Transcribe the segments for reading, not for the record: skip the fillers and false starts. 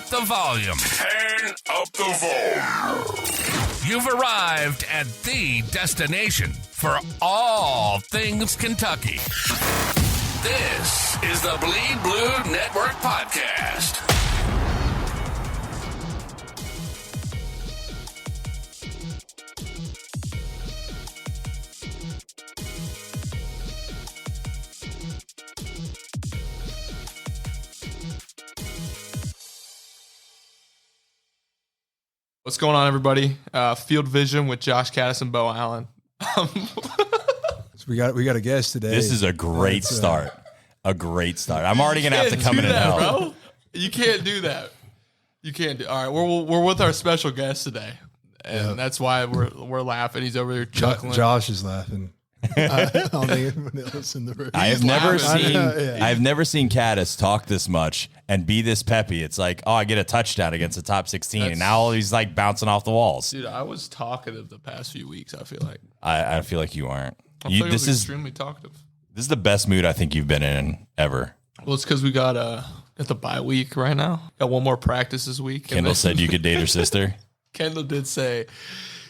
the volume. Turn up the volume. You've arrived at the destination for all things Kentucky. This is the Bleed Blue Network Podcast. What's going on, everybody? Field Vision with Josh, Kattus, and Beau Allen. So we got a guest today. This is a great start. A great start. I'm already gonna have to come in and help, bro. You can't do that. You can't do. All right, we're with our special guest today, and that's why we're laughing. He's over there chuckling. Josh is laughing. I don't think anyone else in the room. I've never seen Kattus talk this much and be this peppy. It's like, oh, I get a touchdown against the top 16, and now he's like bouncing off the walls. Dude, I was talkative the past few weeks. I feel like I feel like you aren't. This is extremely talkative. This is the best mood I think you've been in ever. Well, it's because we got the bye week right now. Got one more practice this week. Kendall said you could date her sister. Kendall did say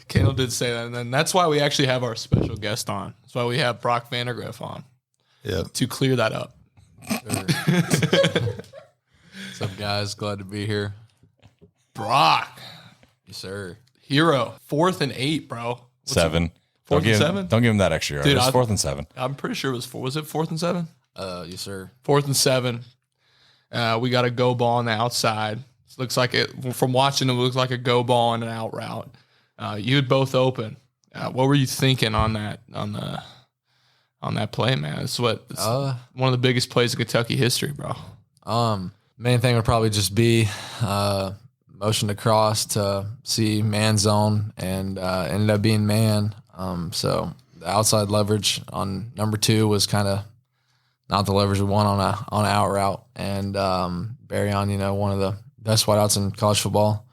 that, and then that's why we actually have our special guest on. That's why we have Brock Vandagriff on. Yeah, to clear that up. What's up, guys? Glad to be here. Brock, Yes, sir. hero, 4th and 8, bro. 7. Fourth and 7? Don't give him that extra yard. Dude, It was 4th and 7. I'm pretty sure it was 4. Was it 4th and 7? Yes, sir. 4th and 7. We got a go ball on the outside. Looks like it from watching. It looks like a go ball and an out route. You had both open. What were you thinking on that play, man? It's one of the biggest plays in Kentucky history, bro. Main thing would probably just be motion to cross to see man zone, and ended up being man. So the outside leverage on number 2 was kind of not the leverage we want on an out route, and Barry on one of the best wideouts in college football.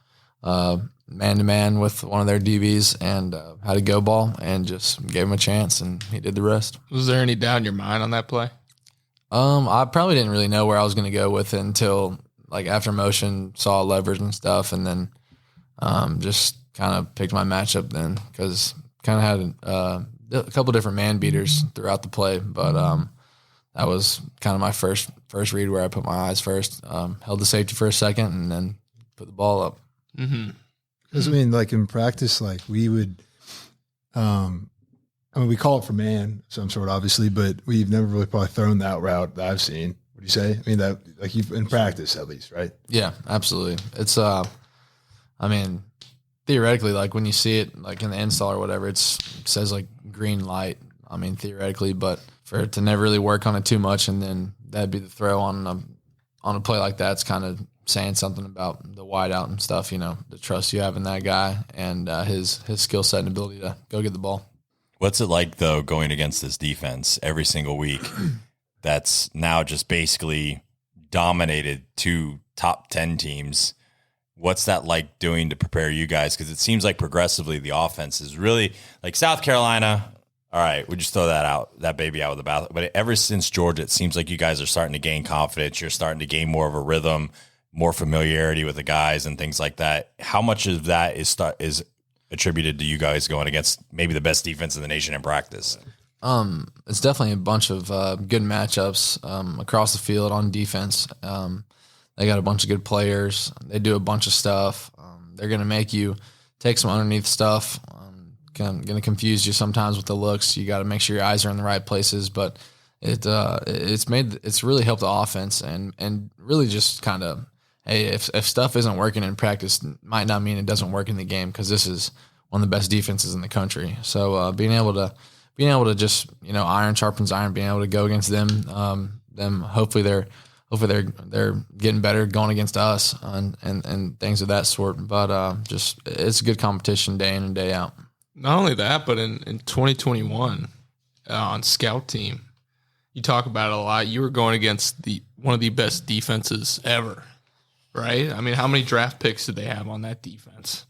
Man to man with one of their DBs, and had a go ball and just gave him a chance, and he did the rest. Was there any doubt in your mind on that play? I probably didn't really know where I was going to go with it until like after motion, saw leverage and stuff, and then just kind of picked my matchup then, because kind of had a couple different man beaters throughout the play, but that was kind of my first read where I put my eyes first, held the safety for a second, and then put the ball up. Mm-hmm. Because, like in practice, like we would, we call it for man, some sort, obviously, but we've never really probably thrown that route that I've seen. What do you say? That, like, you've in practice at least, right? Yeah, absolutely. It's, theoretically, like when you see it, like in the install or whatever, it says like green light. Theoretically, but for it to never really work on it too much, and then that'd be the throw on a play like that, it's kind of saying something about the wide out and stuff, the trust you have in that guy and his skill set and ability to go get the ball. What's it like, though, going against this defense every single week that's now just basically dominated 2 top 10 teams? What's that like doing to prepare you guys? Because it seems like progressively the offense is really like South Carolina. All right, we just throw that baby out with the bath. But ever since Georgia, it seems like you guys are starting to gain confidence. You're starting to gain more of a rhythm, more familiarity with the guys and things like that. How much of that is attributed to you guys going against maybe the best defense in the nation in practice? It's definitely a bunch of good matchups across the field on defense. They got a bunch of good players. They do a bunch of stuff. They're going to make you take some underneath stuff. Going to confuse you sometimes with the looks. You got to make sure your eyes are in the right places, but it's really helped the offense and really just kind of, hey, if stuff isn't working in practice, might not mean it doesn't work in the game, because this is one of the best defenses in the country. So being able to just iron sharpens iron, being able to go against them, hopefully they're getting better going against us and things of that sort. But just it's a good competition day in and day out. Not only that, but in 2021 on scout team, you talk about it a lot. You were going against one of the best defenses ever, right? How many draft picks did they have on that defense?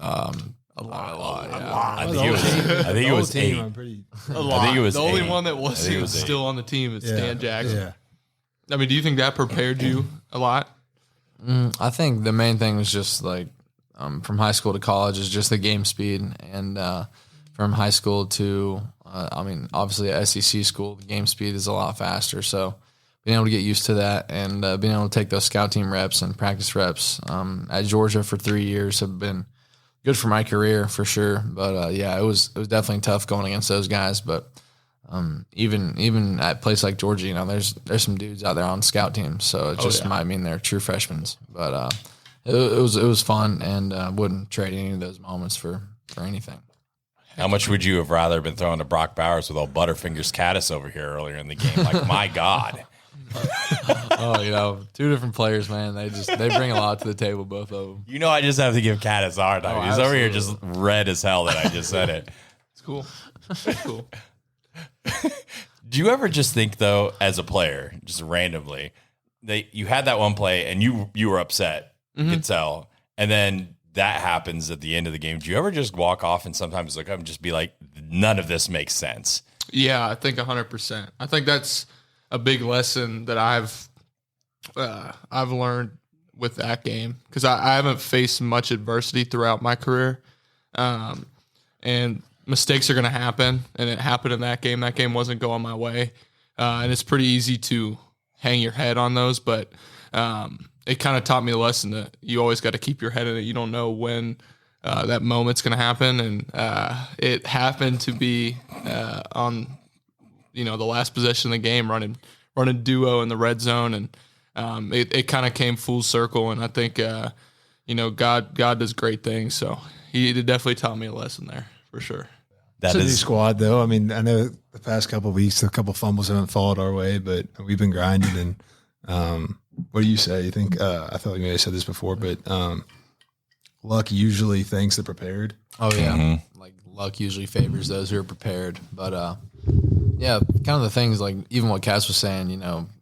A lot. I think it was 8. A lot. I think it was the only 8. one that wasn't still on the team is Stan Jackson. Yeah. Do you think that prepared you a lot? I think the main thing was just like from high school to college is just the game speed, and from high school to obviously at SEC school, the game speed is a lot faster. So being able to get used to that and being able to take those scout team reps and practice reps at Georgia for 3 years have been good for my career for sure. But it was definitely tough going against those guys. But even at a place like Georgia, there's some dudes out there on scout teams, so it just might mean they're true freshmen. But it was fun, and wouldn't trade any of those moments for anything. How much would you have rather been throwing to Brock Bowers with old Butterfingers Kattus over here earlier in the game? Like, my God. Two different players, man. They bring a lot to the table, both of them. I just have to give Kattus a hard time. He's absolutely. over here just red as hell that I just said it. It's cool. It's cool. Do you ever just think, though, as a player, just randomly, that you had that one play and you were upset, you could tell, and then that happens at the end of the game? Do you ever just walk off and sometimes look up and just be like, none of this makes sense? Yeah, I think 100%. I think that's a big lesson that I've learned with that game, because I haven't faced much adversity throughout my career, and mistakes are going to happen, and it happened in that game. That game wasn't going my way, and it's pretty easy to hang your head on those, but it kind of taught me a lesson that you always got to keep your head in it. You don't know when that moment's going to happen, and it happened to be on the last possession of the game, running duo in the red zone, and it kind of came full circle. And I think God does great things, so he definitely taught me a lesson there for sure. It's a new squad, though. I mean, I know the past couple of weeks, a couple fumbles haven't fallen our way, but we've been grinding. And what do you say? You think? I feel like you may have said this before, but luck usually thanks the prepared. Oh yeah, like luck usually favors those who are prepared. But kind of the things like even what Cass was saying,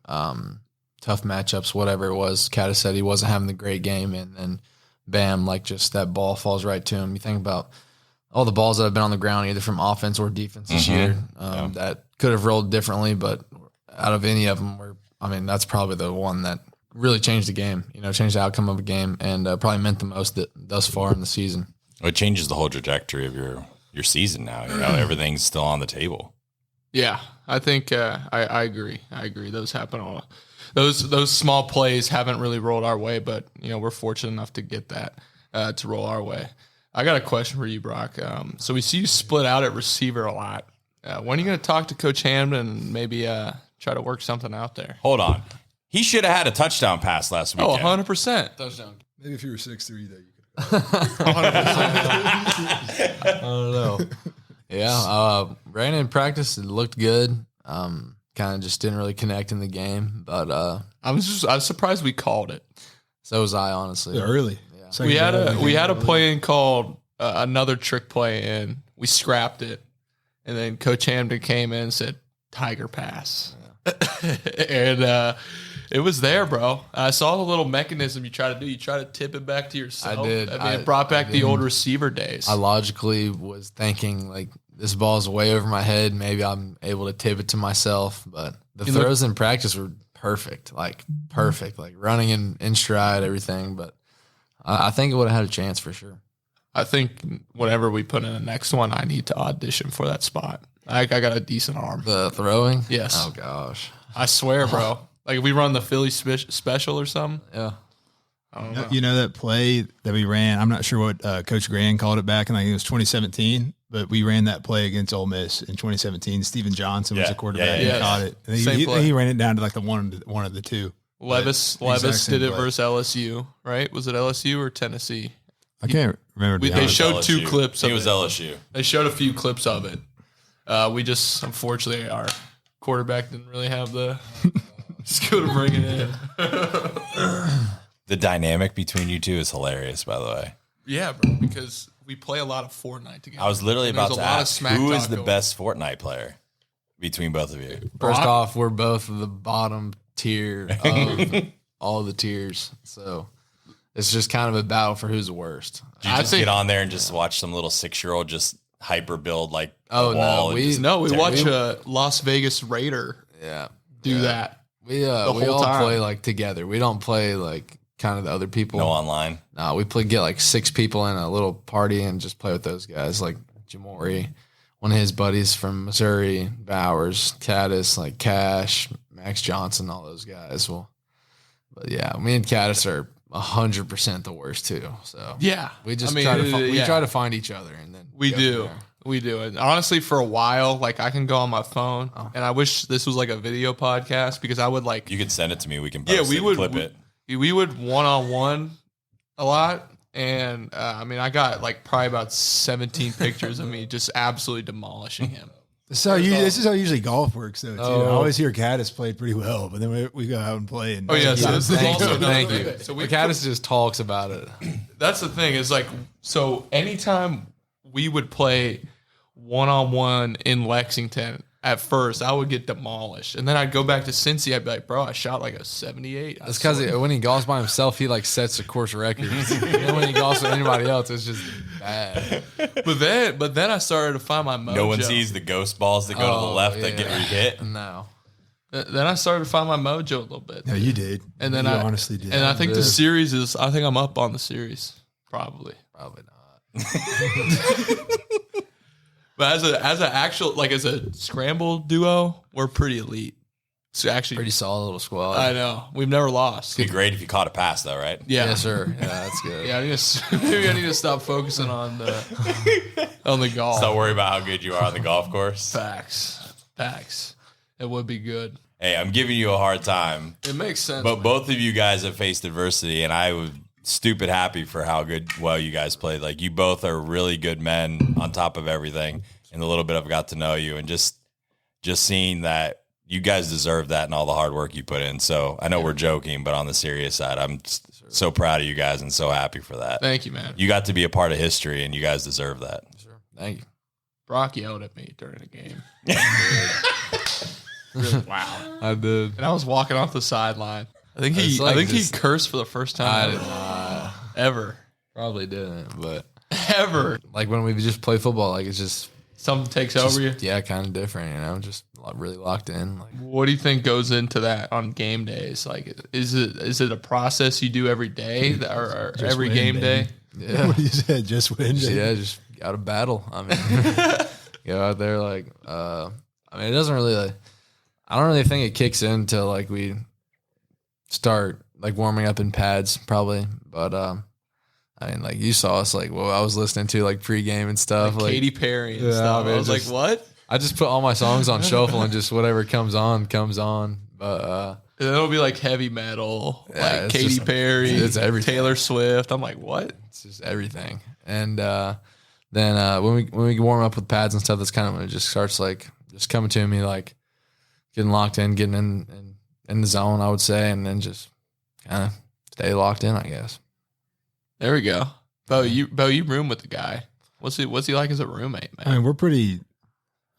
tough matchups, whatever it was. Kattus said he wasn't having the great game, and then bam, like just that ball falls right to him. You think about all the balls that have been on the ground, either from offense or defense this year, that could have rolled differently, but out of any of them, that's probably the one that really changed the game, changed the outcome of a game, and probably meant the most thus far in the season. It changes the whole trajectory of your season now. Everything's still on the table. Yeah, I think I agree. Those happen all. Those small plays haven't really rolled our way, but we're fortunate enough to get that to roll our way. I got a question for you, Brock. So we see you split out at receiver a lot. When are you going to talk to Coach Hamden and maybe try to work something out there? Hold on. He should have had a touchdown pass last weekend. 100%. Touchdown. Maybe if you were 6'3", though, you could. 100%. I don't know. Yeah, ran in practice. It looked good. Kind of just didn't really connect in the game, but I was surprised we called it. So was I, honestly. Yeah, early. Yeah. We had a play in called another trick play in. We scrapped it, and then Coach Hamden came in and said tiger pass, and it was there, bro. I saw the little mechanism you try to do. You try to tip it back to yourself. I did. It brought back the old receiver days. I logically was thinking like this ball's way over my head. Maybe I'm able to tip it to myself, but the throws in practice were perfect, like running in stride, everything. But I think it would have had a chance for sure. I think whenever we put in the next one, I need to audition for that spot. I got a decent arm. The throwing? Yes. Oh, gosh. I swear, bro. Like if we run the Philly special or something. Yeah. I don't know. You know that play that we ran? I'm not sure what Coach Grand called it back in, it was 2017, but we ran that play against Ole Miss in 2017. Steven Johnson was the quarterback and caught it. And he ran it down to like the one of the two. Levis did it versus LSU, right? Was it LSU or Tennessee? I can't remember. They showed LSU. 2 clips of it. It was LSU. They showed a few clips of it. We just, unfortunately, our quarterback didn't really have the skill to bring it in. The dynamic between you two is hilarious, by the way. Yeah, bro, because we play a lot of Fortnite together. I was literally And about there's to a lot of ask, smack who is talk the going. best Fortnite player between both of you? First Brock? off, we're both the bottom tier of all the tiers. So it's just kind of a battle for who's the worst. Did you just get on there and just watch some little 6-year-old just hyper build like Oh, a wall? no, and We watch a Las Vegas Raider Yeah. do that. We whole all time. play like together. We don't play like kind of the other people. No online. No, we get like 6 people in a little party and just play with those guys, like Jamori, one of his buddies from Missouri, Bowers, Kattus, like Cash, Max Johnson, all those guys. Well, but yeah, me and Kattus are 100% the worst too. So Yeah. we just try to find each other, and then We go do. from there. We do. And honestly, for a while, like I can go on my phone, and I wish this was like a video podcast because I would like. You could send it to me. We can post we it, would clip it. We would one-on-one a lot, and I mean, I got like probably about 17 pictures of me just absolutely demolishing him. So this is how usually golf works, though. Too. I always hear Kattus played pretty well, but then we go out and play. And Oh yeah, so this is Thank also you. another Thank thing. you. So we Kattus just talks about it. That's the thing is like, so anytime we would play one-on-one in Lexington, at first I would get demolished, and then I'd go back to Cincy. I'd be like, bro, I shot like a 78. That's because when he golfs by himself, he like sets the course records. And then when he golfs with anybody else, it's just bad. But then I started to find my mojo. No one sees the ghost balls that go to the left that get re-hit. No. Then I started to find my mojo a little bit. No, you did. And then you I honestly did. And I think the series is. I think I'm up on the series, probably. Probably not. But as a scramble duo, we're pretty elite. It's actually Pretty solid little squad. I know we've never lost. It'd be great if you caught a pass, though, right? Yeah, Yes, sir. Yeah, that's good. yeah. Maybe I need to stop focusing on the golf. Don't worry about how good you are on the golf course. Facts. It would be good. Hey, I'm giving you a hard time, It makes sense. but both of you guys have faced adversity, and I was stupid happy for how well you guys played. Like, you both are really good men on top of everything, and the little bit I've got to know you, and just seeing that you guys deserve that and all the hard work you put in. So I know we're joking, but on the serious side, I'm so proud of you guys and so happy for that. Thank you, man. You got to be a part of history, and you guys deserve that. Sure. Thank you. Brock yelled at me during the game. Really, wow. I did. And I was walking off the sideline. I think It's like he just- cursed for the first I time did not. ever. Probably didn't, but Ever. like when we just play football, like it's just Something takes over you. yeah, kind of different, you know, just really locked in. Like What do you think goes into that on game days? Like, is it a process you do every day or every win, game baby. day? yeah, What you said, just win. just got to battle. I mean, go out there like. I mean, it doesn't really. I don't really think it kicks in until like we start like warming up in pads, probably. But I mean, like you saw us like I was listening to like pregame and stuff, like Katy Perry and Yeah, stuff. man, I was just- like, what? I just put all my songs on shuffle and just whatever comes on. But And then it'll be like heavy metal, Yeah, like it's Katy just- Perry, it's everything. Taylor Swift. I'm like, what? it's just everything. And then when we warm up with pads and stuff, that's kind of when it just starts like just coming to me, like getting locked in, getting in the zone, I would say, and then just kind of stay locked in, I guess. There we go. Beau, you room with the guy. What's he like as a roommate, I man? mean, we're pretty.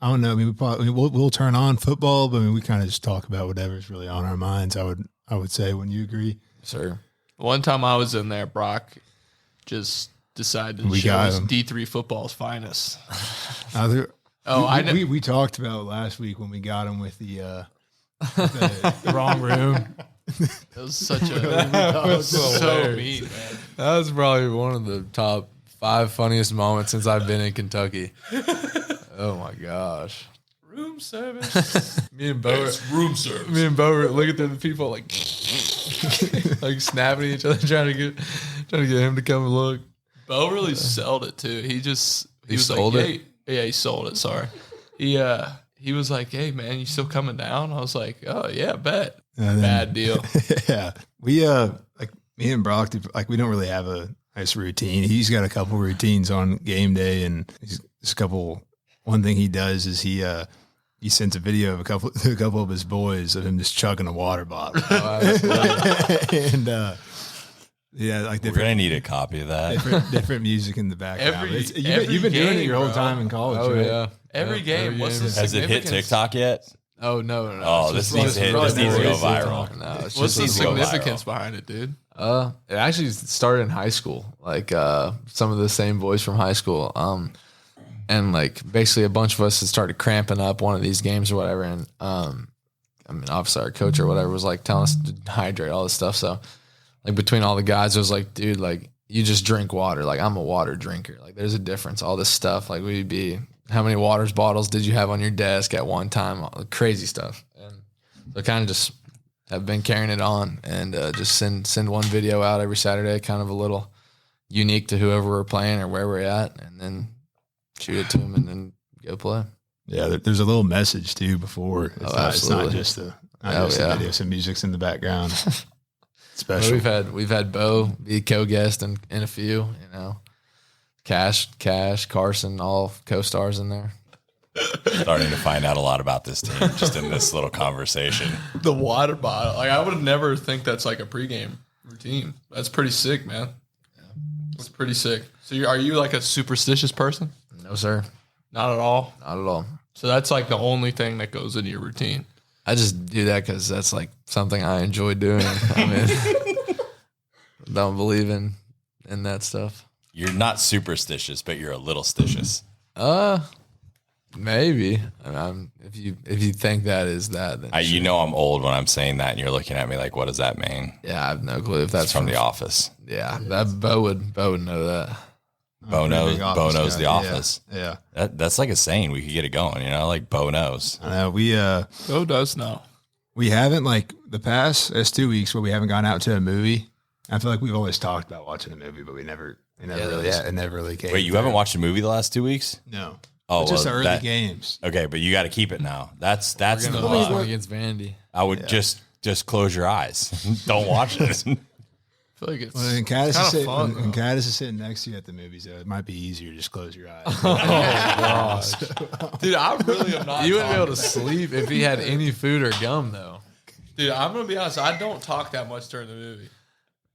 I don't know. I mean, we'll turn on football, but I mean, we kind of just talk about whatever's really on our minds. I would say. Wouldn't you agree? Sir. One time I was in there, Brock just decided to We show got us him. D3 football's finest. We talked about last week when we got him with the wrong room. It was such a so mean, man. That was probably one of the top 5 funniest moments since I've been in Kentucky. Oh my gosh. Room service. Me and Beau room service. Me and Beau were looking through the people like like snapping at each other, trying to get him to come and look. Beau really sold it too. He was sold like, it? Hey. Yeah, he sold it. Sorry. He was like, hey man, you still coming down? I was like, oh yeah, bet. And then- Bad deal. Yeah, we like me and Brock, like we don't really have a nice routine. He's got a couple routines on game day, and he's a couple. One thing he does is he sends a video of a couple of his boys of him just chugging a water bottle, and yeah, like We're gonna need a copy of that. different music in the background. Every You've been doing it game, your whole bro. time in college. Oh right? yeah. Every Yeah, game. every What's game. the Has it hit significance? TikTok yet? Oh no. Oh, It's this just- needs to hit. probably This needs to go more viral. No, it's What's just the needs to go viral. significance behind it, dude? It actually started in high school. Like some of the same boys from high school. And like basically a bunch of us had started cramping up one of these games or whatever. And I mean, obviously our coach or whatever was like telling us to hydrate, all this stuff. So like between all the guys, it was like, dude, like you just drink water. Like I'm a water drinker. Like there's a difference. All this stuff, like we'd be, how many waters bottles did you have on your desk at one time? All the crazy stuff. And so kind of just have been carrying it on and just send one video out every Saturday, kind of a little unique to whoever we're playing or where we're at, and then shoot it to them and then go play. Yeah, there's a little message too before. It's not just the video. Some music's in the background. Special. Well, we've had Beau be co-guest in a few, you know, Cash, Carson, all co-stars in there. Starting to find out a lot about this team just in this little conversation. The water bottle. Like I would never think that's like a pregame routine. That's pretty sick, man. That's pretty sick. So are you like a superstitious person? No, sir. Not at all? Not at all. So that's like the only thing that goes into your routine. I just do that because that's like something I enjoy doing. I mean, don't believe in that stuff. You're not superstitious, but you're a little stitious. Maybe. I mean, if you think that is that, then You know I'm old when I'm saying that, and you're looking at me like, what does that mean? yeah, I have no clue if that's It's from The Office. Yeah, that Beau would know that. Bo knows The guy. Office. Yeah. That's like a saying. We could get it going, you know, like Bo knows. I know. Beau does know. We haven't, like, the past 2 weeks where we haven't gone out to a movie. I feel like we've always talked about watching a movie, but it never really came. Wait, you haven't watched a movie the last 2 weeks? No. Oh, It's just well, the early games. Okay, but you got to keep it now. That's We're the gonna watch one. one against Vandy. I would just close your eyes. Don't watch it. I feel like it's Well, and Kattus is kind of sitting, fun. when Kattus is sitting next to you at the movies, though, it might be easier to just close your eyes. Dude, I really am not. You wouldn't be able to talking. sleep if he had any food or gum, though. Dude, I'm gonna be honest. I don't talk that much during the movie.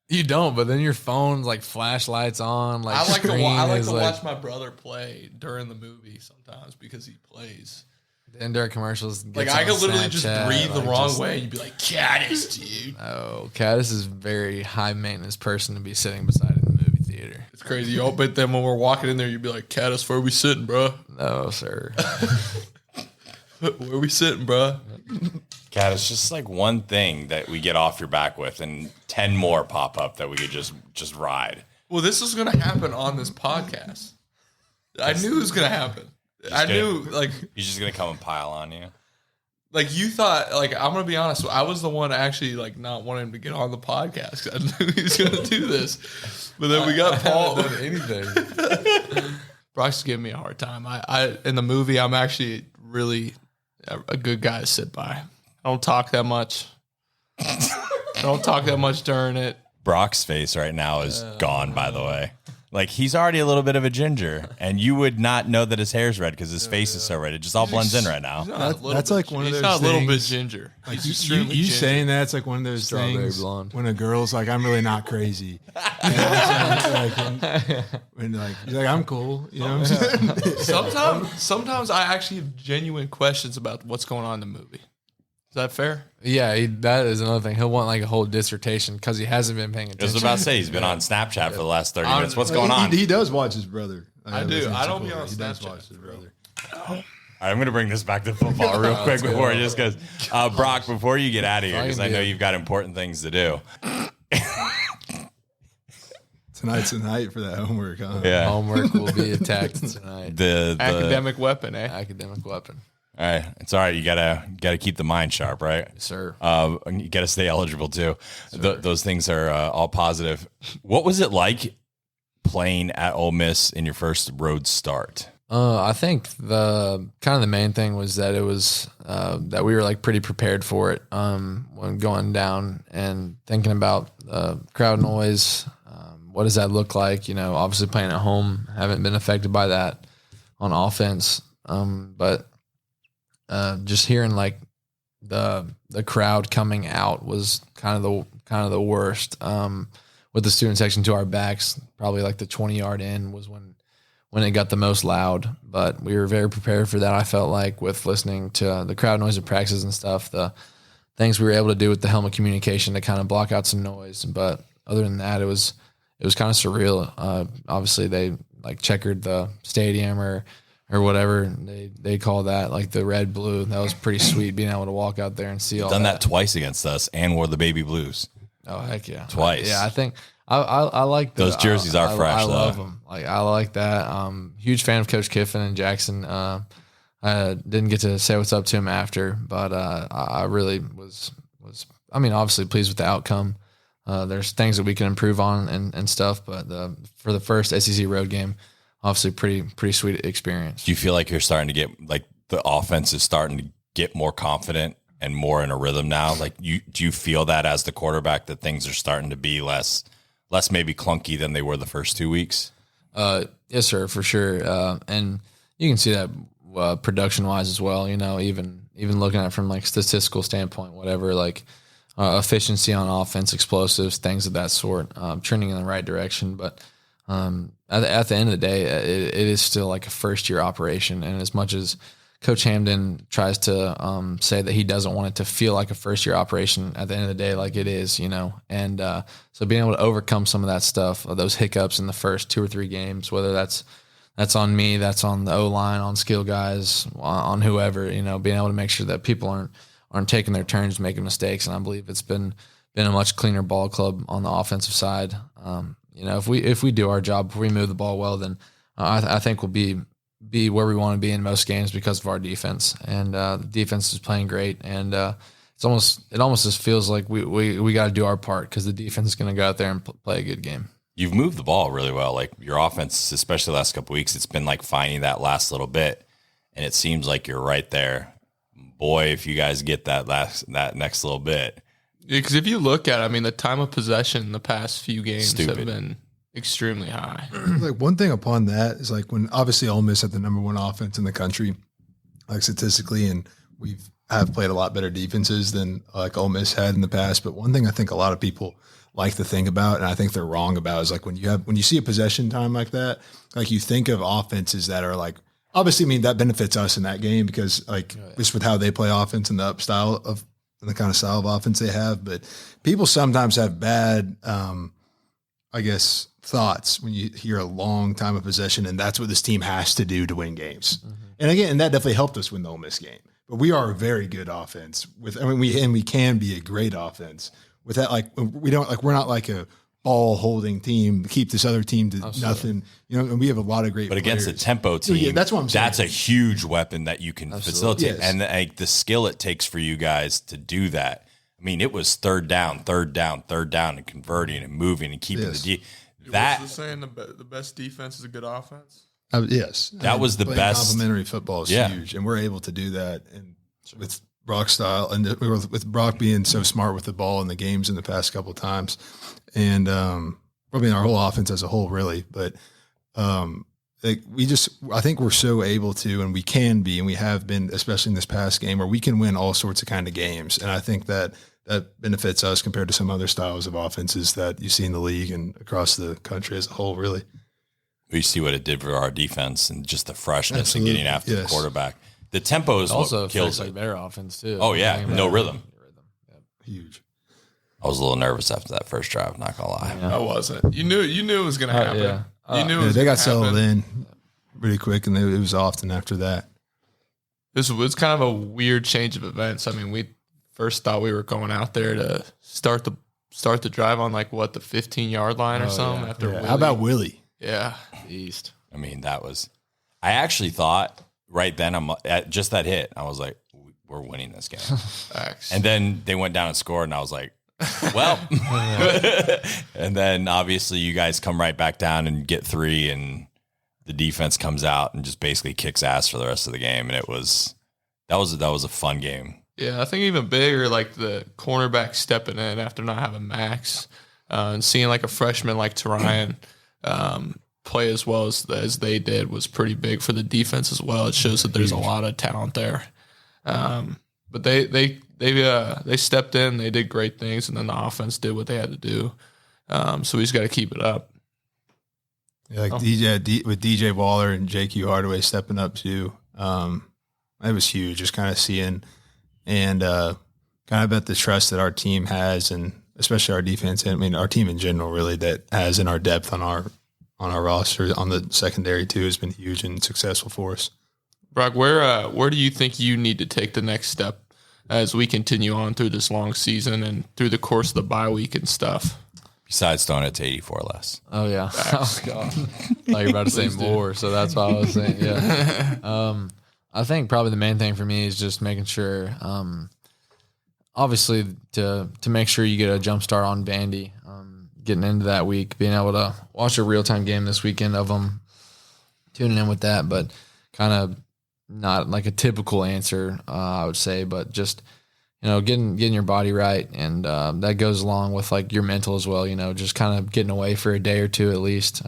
You don't, but then your phone's like flashlights on. Like I like to is, watch my brother play during the movie sometimes because he plays. The indirect commercials. Like gets I on could literally just Snapchat, breathe the like, wrong just- way and you'd be like, Kattus, dude. Oh, Kattus is a very high maintenance person to be sitting beside in the movie theater. It's crazy. Yo, but then when we're walking in there, you'd be like, Kattus, where we sitting, bro? No, sir. Where we sitting, bro? Kat, it's just like one thing that we get off your back with, and 10 more pop up that we could just ride. Well, this is gonna happen on this podcast. I knew it was gonna happen. I knew, like He's just gonna come and pile on you. you thought, like, I'm gonna be honest. I was the one actually like not wanting him to get on the podcast because I knew he was gonna do this. But then we got Paul. Done anything. Brock's giving me a hard time. I in the movie, I'm actually really a good guy to sit by. I don't talk that much. I don't talk that much during it. Brock's face right now is gone, by the way. Like, he's already a little bit of a ginger, and you would not know that his hair's red because his face is so red. It just all blends in right now. That's like one of those He's not a little bit things- ginger. Like He's you extremely ginger. saying that's like one of those Strawberry things blonde. when a girl's like, I'm really not crazy. You know what I'm saying? Like, when like you're like, I'm cool. You know what I'm saying? Sometimes I actually have genuine questions about what's going on in the movie. Is that fair? Yeah, that is another thing. He'll want like a whole dissertation because he hasn't been paying I was attention. about to say, he's been on Snapchat for the last 30 minutes. What's going on? He does watch his brother. I do. I don't be on He does Snapchat, watch his brother. All right, I'm going to bring this back to football real quick before it just goes. Brock, before you get out of here, because I know you've got important things to do. Tonight's the night for that homework, huh? Yeah. Homework will be attacked tonight. The Academic weapon, eh? Academic weapon. All right, it's all right. You gotta keep the mind sharp, right? Sir. And you gotta stay eligible too. Those things are all positive. What was it like playing at Ole Miss in your first road start? I think the kind of the main thing was that it was that we were like pretty prepared for it when going down and thinking about crowd noise. What does that look like? You know, obviously playing at home, haven't been affected by that on offense, but just hearing like the crowd coming out was kind of the worst. With the student section to our backs, probably like the 20-yard in was when it got the most loud, but we were very prepared for that. I felt like with listening to the crowd noise at practices and stuff, the things we were able to do with the helmet communication to kind of block out some noise. But other than that, it was kind of surreal. Obviously they like checkered the stadium or whatever they call that, like the red blue. That was pretty sweet being able to walk out there and see all Done that twice against us and wore the baby blues. Oh heck yeah, Twice. Yeah, I think I like those jerseys are fresh. I love them. Like I like that. Huge fan of Coach Kiffin and Jackson. I didn't get to say what's up to him after, but I really was. I mean, obviously pleased with the outcome. There's things that we can improve on and stuff, but for the first SEC road game, obviously pretty sweet experience. Do you feel like you're starting to get like the offense is starting to get more confident and more in a rhythm now? Like do you feel that as the quarterback that things are starting to be less maybe clunky than they were the first 2 weeks? Yes, sir, for sure. And you can see that production wise as well. You know, even looking at it from like statistical standpoint, whatever, like efficiency on offense, explosives, things of that sort, trending in the right direction. But at the end of the day, it is still like a first year operation. And as much as Coach Hamden tries to say that he doesn't want it to feel like a first year operation, at the end of the day, like it is, you know. And so being able to overcome some of that stuff, those hiccups in the first 2 or 3 games, whether that's on me, that's on the O-line, on skill guys, on whoever, you know, being able to make sure that people aren't taking their turns making mistakes. And I believe it's been a much cleaner ball club on the offensive side. You know, if we do our job, if we move the ball well, then I think we'll be where we want to be in most games because of our defense. And the defense is playing great. And it almost just feels like we got to do our part because the defense is going to go out there and play a good game. You've moved the ball really well. Like your offense, especially the last couple of weeks, it's been like finding that last little bit, and it seems like you're right there. Boy, if you guys get that next little bit. Because if you look at it, I mean, the time of possession in the past few games have been extremely high. Like one thing upon that is like when obviously Ole Miss had the number 1 offense in the country, like statistically, and have played a lot better defenses than like Ole Miss had in the past. But one thing I think a lot of people like to think about, and I think they're wrong about, is like when you see a possession time like that, like you think of offenses that are like, obviously, I mean, that benefits us in that game because like just with how they play offense and the kind of style of offense they have. But people sometimes have bad, I guess, thoughts when you hear a long time of possession, and that's what this team has to do to win games. Mm-hmm. And again, and that definitely helped us win the Ole Miss game. But we are a very good offense we can be a great offense. With that, like we're not like a ball holding team to keep this other team to nothing, you know. And we have a lot of great. But players. against a tempo team, yeah, that's what I'm saying. That's a huge weapon that you can facilitate, yes. and like the skill it takes for you guys to do that. I mean, it was third down, and converting and moving and keeping the D. That was the saying the best defense is a good offense. Yes, that was the best. Complementary football is huge, and we're able to do that. And with Brock style, and with Brock being so smart with the ball in the games in the past couple of times, and probably our whole offense as a whole, really. But I think we're so able to, and we can be, and we have been, especially in this past game, where we can win all sorts of kind of games. And I think that benefits us compared to some other styles of offenses that you see in the league and across the country as a whole, really. We see what it did for our defense and just the freshness Absolutely. and getting after the quarterback. The tempo is also what kills like it. their offense too. Oh yeah, no rhythm. Yep. Huge. I was a little nervous after that first drive. Not gonna lie. I wasn't. You knew it was going to happen. Yeah. You knew They got settled in pretty quick, and it was often after that. This was kind of a weird change of events. I mean, we first thought we were going out there to start the drive on like what, the 15-yard line or something. yeah. After Willie. How about Willie? Yeah, East. I mean, I actually thought right then I'm at just that hit. I was like, we're winning this game. facts. And then they went down and scored, and I was like, well. And then obviously you guys come right back down and get 3, and the defense comes out and just basically kicks ass for the rest of the game. And that was a fun game. Yeah, I think even bigger, like the cornerback stepping in after not having Max, and seeing like a freshman like Tarian play as well as they did was pretty big for the defense as well. It shows that there's a lot of talent there. But they stepped in, they did great things, and then the offense did what they had to do. So we just got to keep it up. Yeah, like with DJ Waller and JQ Hardaway stepping up too. It was huge, just kind of seeing and kind of about the trust that our team has, and especially our defense, and I mean our team in general, really, that has in our depth on our roster, on the secondary too, has been huge and successful for us. Brock, where do you think you need to take the next step as we continue on through this long season and through the course of the bye week and stuff. Besides throwing it to 84 less. Oh yeah. Oh god. Thought you were about to say more, so that's what I was saying. Yeah. I think probably the main thing for me is just making sure, obviously to make sure you get a jump start on Vandy, getting into that week, being able to watch a real time game this weekend of them, tuning in with that, but kind of not like a typical answer, I would say, but just, getting your body right. And that goes along with like your mental as well, just kind of getting away for a day or two at least,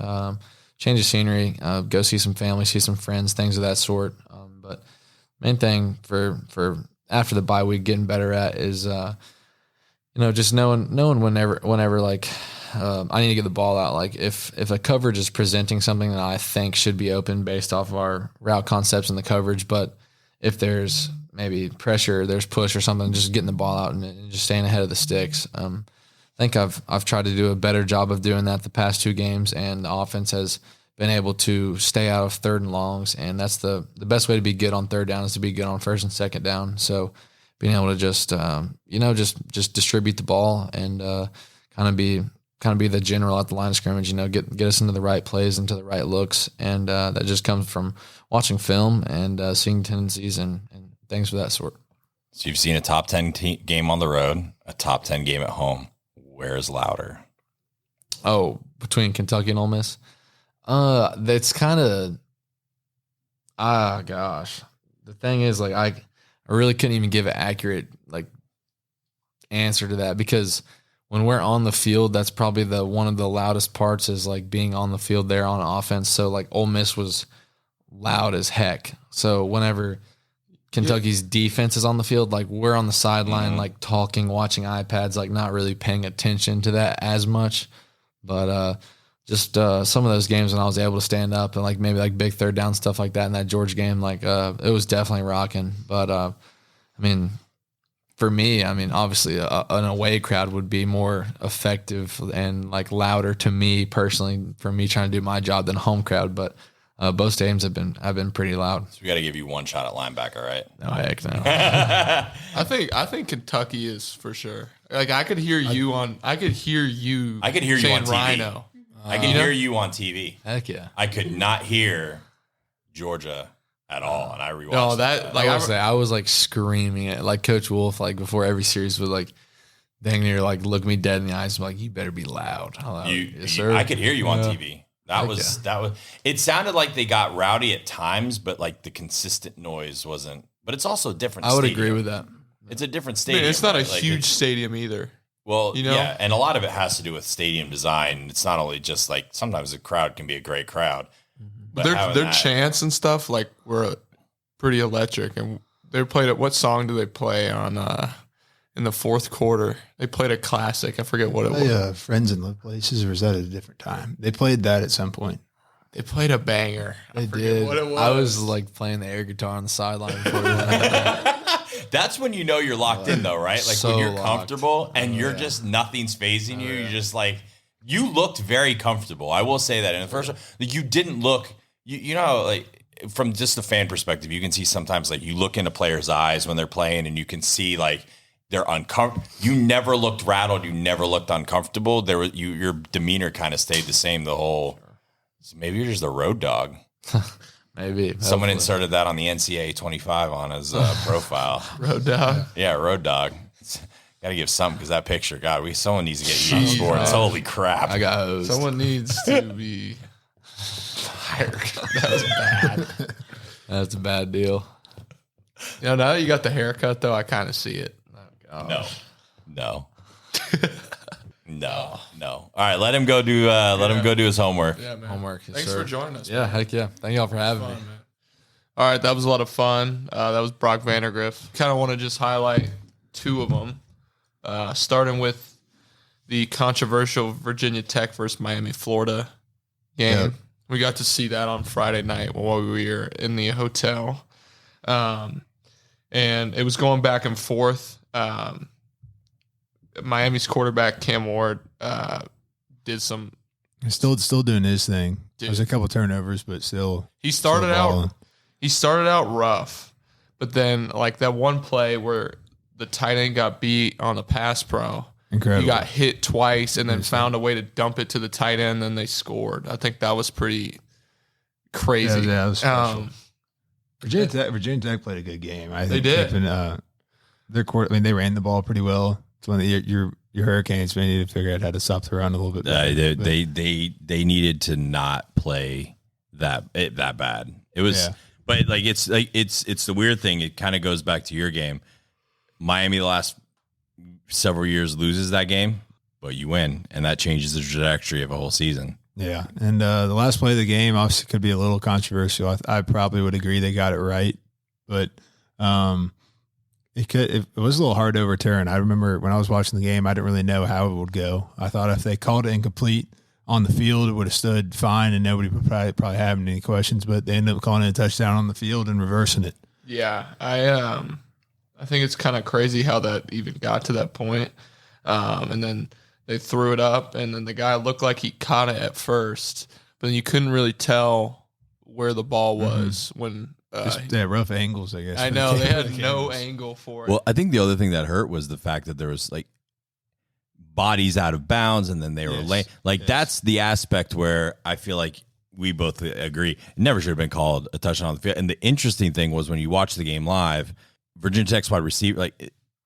change of scenery, go see some family, see some friends, things of that sort. But main thing for after the bye week getting better at is, just knowing whenever like, I need to get the ball out. Like if a coverage is presenting something that I think should be open based off of our route concepts in the coverage, but if there's maybe pressure, there's push or something, just getting the ball out and just staying ahead of the sticks. I think I've tried to do a better job of doing that the past 2 games, and the offense has been able to stay out of 3rd and longs, and that's the best way to be good on 3rd down is to be good on 1st and 2nd down. So being able to just just distribute the ball and kind of be the general at the line of scrimmage, get us into the right plays, into the right looks. And that just comes from watching film and seeing tendencies and things of that sort. So you've seen a top 10 game on the road, a top 10 game at home. Where is louder? Oh, between Kentucky and Ole Miss? That's kind of, gosh. The thing is, like, I really couldn't even give an accurate, like, answer to that, because when we're on the field, that's probably one of the loudest parts is like being on the field there on offense. So like Ole Miss was loud as heck. So whenever Kentucky's defense is on the field, like we're on the sideline, like talking, watching iPads, like not really paying attention to that as much. But just some of those games when I was able to stand up and like maybe like big 3rd down stuff like that in that Georgia game, like it was definitely rocking. But for me, obviously an away crowd would be more effective and like louder to me personally for me trying to do my job than a home crowd. But both stadiums have been pretty loud. So we got to give you one shot at linebacker, right? No, heck no. I think Kentucky is for sure. Like I could hear you saying you on TV. Rhino. I can hear you on TV. Heck yeah. I could not hear Georgia at all, and I rewatched. No, that like I was like screaming it, like Coach Wolf, like before every series would like dang near like look me dead in the eyes, and like you better be loud. Yes, sir. I could hear you on TV. That was. It sounded like they got rowdy at times, but like the consistent noise wasn't. But it's also different. I would agree with that. It's a different stadium. It's not a huge stadium either. Well, yeah, and a lot of it has to do with stadium design. It's not only just like sometimes a crowd can be a great crowd. But their chants and stuff like were pretty electric, and they played what song do they play on in the 4th quarter? They played a classic. I forget what it was. Friends in Low Places, or was that at a different time? They played that at some point. They played a banger. They did. What it was. I was like playing the air guitar on the sideline before That's when you know you're locked in, though, right? Like so when you're locked. Comfortable and you're just nothing's phasing you. You're just like you looked very comfortable. I will say that in the first one, you didn't look. You know, like from just the fan perspective, you can see sometimes like you look into players' eyes when they're playing, and you can see like they're uncomfortable. You never looked rattled. You never looked uncomfortable. Your demeanor kind of stayed the same the whole. So maybe you're just a road dog. Maybe someone inserted that on the NCAA 25 on his profile. Road dog. Yeah, road dog. Got to give something because that picture, God, someone needs to get you sports. Holy crap! I got hosed. Someone needs to be fired. That was bad. That's a bad deal. Now that you got the haircut, though, I kind of see it. Oh, no. All right, let him go do. Let him go do his homework. Yeah, man. Homework. Thanks for joining us. Yeah, heck yeah. Thank y'all for having me. Man. All right, that was a lot of fun. That was Brock Vandagriff. Kind of want to just highlight 2 of them, starting with the controversial Virginia Tech versus Miami, Florida game. Yeah. We got to see that on Friday night while we were in the hotel, and it was going back and forth. Miami's quarterback Cam Ward did some. Still doing his thing. There's a couple turnovers, but still. He started out rough, but then like that one play where the tight end got beat on the pass pro. Incredible. He got hit twice and then found a way to dump it to the tight end, and they scored. I think that was pretty crazy. Yeah, that was special. Virginia Tech played a good game. I think they did. Their court. I mean, they ran the ball pretty well. It's one of your Hurricanes may need to figure out how to stop the run a little bit better. They needed to not play that bad. It was, but it's the weird thing. It kind of goes back to your game. Miami the last several years loses that game, but you win, and that changes the trajectory of a whole season. Yeah, and the last play of the game obviously could be a little controversial. I probably would agree they got it right, but it was a little hard to overturn. I remember when I was watching the game, I didn't really know how it would go. I thought if they called it incomplete on the field, it would have stood fine, and nobody would probably have any questions. But they ended up calling it a touchdown on the field and reversing it. Yeah, I think it's kind of crazy how that even got to that point. And then they threw it up, and then the guy looked like he caught it at first, but then you couldn't really tell where the ball was when. They had rough angles, I guess. I know they had no angle for it. Well, I think the other thing that hurt was the fact that there was like bodies out of bounds, and then they were laying. That's the aspect where I feel like we both agree it never should have been called a touchdown on the field. And the interesting thing was when you watch the game live, Virginia Tech's wide receiver,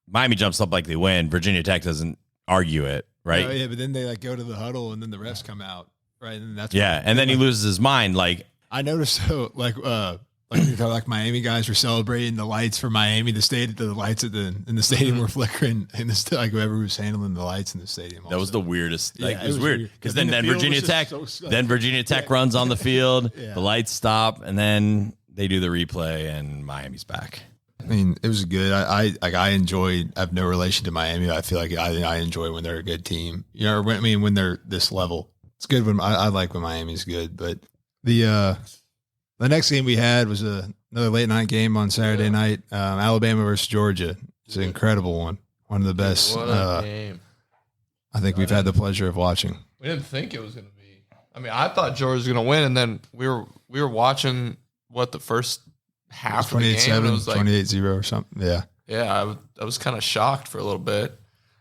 Miami jumps up like they win. Virginia Tech doesn't argue it, right? Oh, yeah, but then they go to the huddle, and then the refs come out, right? And that's and then he loses his mind. I noticed like Miami guys were celebrating the lights for Miami. The lights in the stadium were flickering, and whoever was handling the lights in the stadium. That was the weirdest. It was weird because then then the Virginia Tech runs on the field. The lights stop, and then they do the replay, and Miami's back. I mean, it was good. I have no relation to Miami. I feel like I enjoy when they're a good team. When they're this level, it's good when I like when Miami's good. But the next game we had was another late night game on Saturday night. Alabama versus Georgia. It's an incredible one. One of the best. What a game. I think we've had the pleasure of watching. We didn't think it was going to be. I mean, I thought Georgia was going to win, and then we were watching the first half of the game. It was 28-0 or something. Yeah. Yeah, I was kind of shocked for a little bit.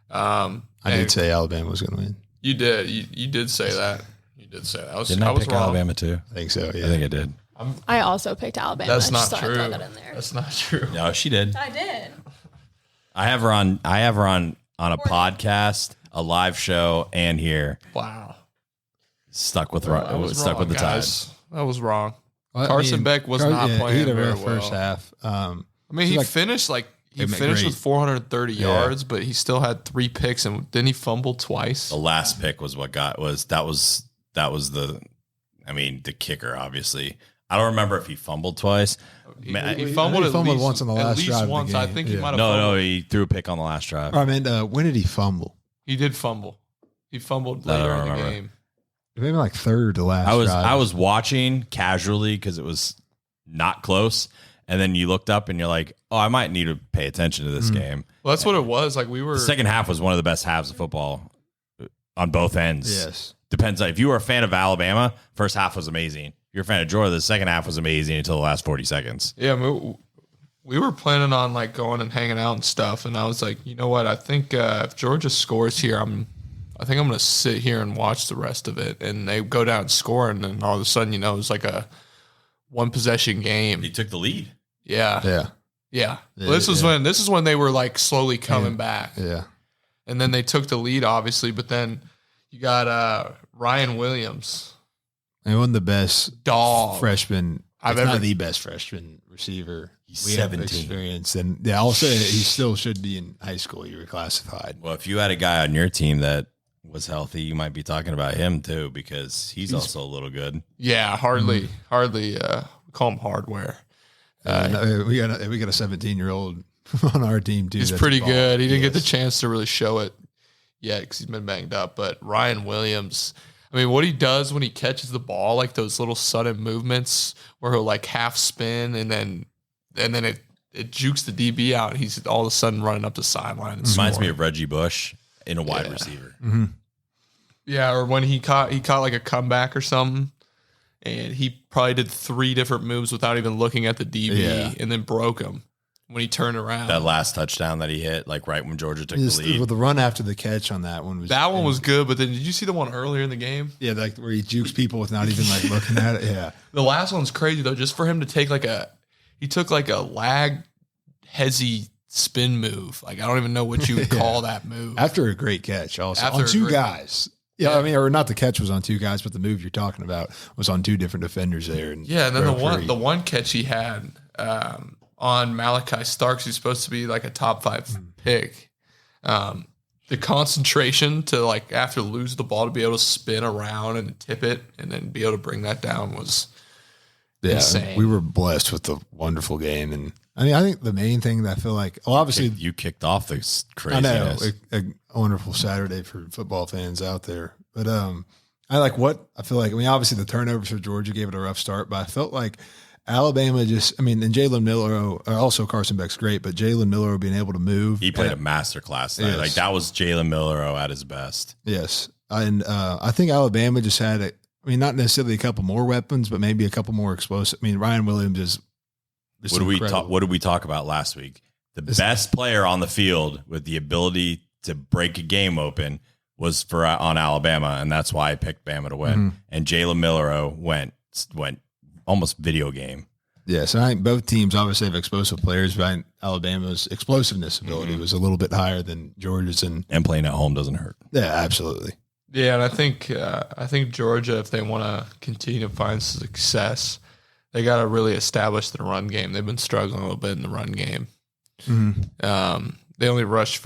I did say Alabama was going to win. You did. You did say that. You did say that. Didn't I pick Alabama too? I think so. Yeah. I think I did. I also picked Alabama. That's not I true. throw that in there. That's not true. No, she did. I did. I have her on a podcast, a live show, and here. Wow. Stuck with the tide. That was wrong. Well, Carson Beck was not playing he had a very rough well. first half. I mean, he finished with 430 yards, but he still had 3 picks, and then he fumbled twice. The last pick was the kicker, obviously. I don't remember if he fumbled twice. He fumbled once on the last drive. Once. I think he might have No, he threw a pick on the last drive. I mean, when did he fumble? He did fumble. He fumbled later in the game. Maybe like third to last. I was watching casually because it was not close, and then you looked up and you're like, "Oh, I might need to pay attention to this game." Well, that's what it was. The second half was one of the best halves of football on both ends. Yes, depends. If you were a fan of Alabama, first half was amazing. If you're a fan of Georgia, the second half was amazing until the last 40 seconds. Yeah, we were planning on going and hanging out and stuff, and I was like, you know what? I think if Georgia scores here, I think I'm going to sit here and watch the rest of it. And they go down and score, and then all of a sudden, it's like a one possession game. He took the lead. Yeah. Well, this is when they were slowly coming back. Yeah. And then they took the lead, obviously, but then you got Ryan Williams. And one of the best dog freshman. Not the best freshman receiver. He's 17. Experience, and I'll say he still should be in high school. You were classified. Well, if you had a guy on your team that was healthy, you might be talking about him too, because he's also a little good. Yeah, hardly call him hardware. We got a 17-year-old on our team too. He's pretty good. He didn't get the chance to really show it yet because he's been banged up. But Ryan Williams, I mean, what he does when he catches the ball, those little sudden movements where he'll half spin and then it jukes the DB out. And he's all of a sudden running up the sideline. And reminds me of Reggie Bush in a wide receiver. Mm-hmm. Yeah, or when he caught a comeback or something, and he probably did 3 different moves without even looking at the DB, and then broke him. when he turned around. That last touchdown that he hit, like right when Georgia took the lead. With the run after the catch on that one was good, but then did you see the one earlier in the game? Yeah, like where he jukes people without even like looking at it. Yeah. The last one's crazy though, just for him to take he took like a lag hezzy spin move. Like I don't even know what you would call that move. After a great catch also on two guys. Yeah, I mean, or not the catch was on two guys, but the move you're talking about was on two different defenders there. And then the one catch he had on Malachi Starks, who's supposed to be like a top 5 pick. The concentration to like after lose the ball to be able to spin around and tip it and then be able to bring that down was insane. We were blessed with the wonderful game, and I mean, I think the main thing that I feel like, well, obviously you kicked off this craziness. I know a wonderful Saturday for football fans out there, but I feel like. I mean, obviously the turnovers for Georgia gave it a rough start, but I felt like Alabama and Jalen Miller, also Carson Beck's great, but Jalen Miller being able to move. He played a masterclass. Yes. Like that was Jalen Miller at his best. Yes. And I think Alabama just had not necessarily a couple more weapons, but maybe a couple more explosive. I mean, Ryan Williams is what did we talk about last week? The best player on the field with the ability to break a game open was on Alabama, and that's why I picked Bama to win. Mm-hmm. And Jalen Miller went almost video game. Yes, I think both teams obviously have explosive players, but I think Alabama's explosiveness ability was a little bit higher than Georgia's, and playing at home doesn't hurt. Yeah, absolutely. Yeah, and I think Georgia, if they want to continue to find success, they got to really establish the run game. They've been struggling a little bit in the run game. Mm-hmm. They only rushed